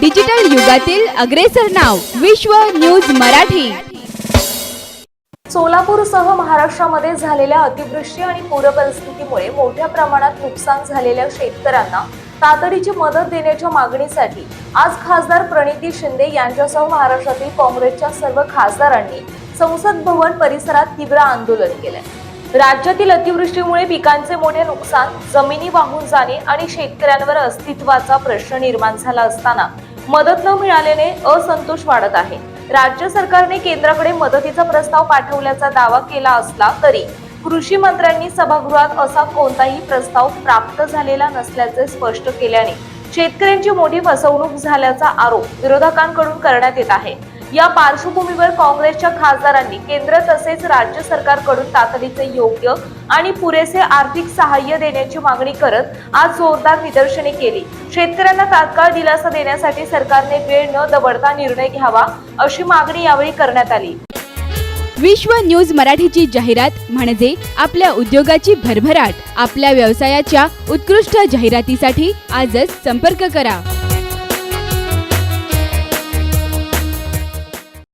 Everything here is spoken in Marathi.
डिजिटल युगातील अग्रेसर नाव विश्व न्यूज मराठी। सोलापूरसह महाराष्ट्रामध्ये झालेल्या अतिवृष्टी आणि पूर परिस्थितीमुळे मोठ्या प्रमाणात नुकसान झालेल्या शेतकऱ्यांना तातडीची मदत देण्याच्या मागणीसाठी आज खासदार प्रणिती शिंदे यांच्यासह महाराष्ट्रातील काँग्रेसच्या सर्व खासदारांनी संसद भवन परिसरात तीव्र आंदोलन केले। राज्यातील अतिवृष्टीमुळे पिकांचे मोठे नुकसान, जमिनी वाहून जाणे आणि शेतकऱ्यांवर अस्तित्वाचा प्रश्न निर्माण झाला असताना मदत न मिळाल्याने असंतोष वाढत आहे। राज्य सरकारने केंद्राकडे मदतीचा प्रस्ताव पाठवल्याचा दावा केला असला तरी कृषी मंत्र्यांनी सभागृहात असा कोणताही प्रस्ताव प्राप्त झालेला नसल्याचे स्पष्ट केल्याने शेतकऱ्यांची मोठी फसवणूक झाल्याचा आरोप विरोधकांकडून करण्यात येत आहे। या पार्श्वभूमीवर काँग्रेसच्या खासदारांनी केंद्र तसेच राज्य सरकारकडून तातडीचे योग्य आणि पुरेसे आर्थिक सहाय्य देण्याची मागणी करत आज जोरदार निदर्शने केली। शेतकऱ्यांना तात्काळ दिलासा देण्यासाठी सरकारने वेळ न दवडता निर्णय घ्यावा अशी मागणी यावेळी करण्यात आली। विश्व न्यूज मराठीची जाहिरात म्हणजे आपल्या उद्योगाची भरभराट। आपल्या व्यवसायाच्या उत्कृष्ट जाहिरातीसाठी आजच संपर्क करा।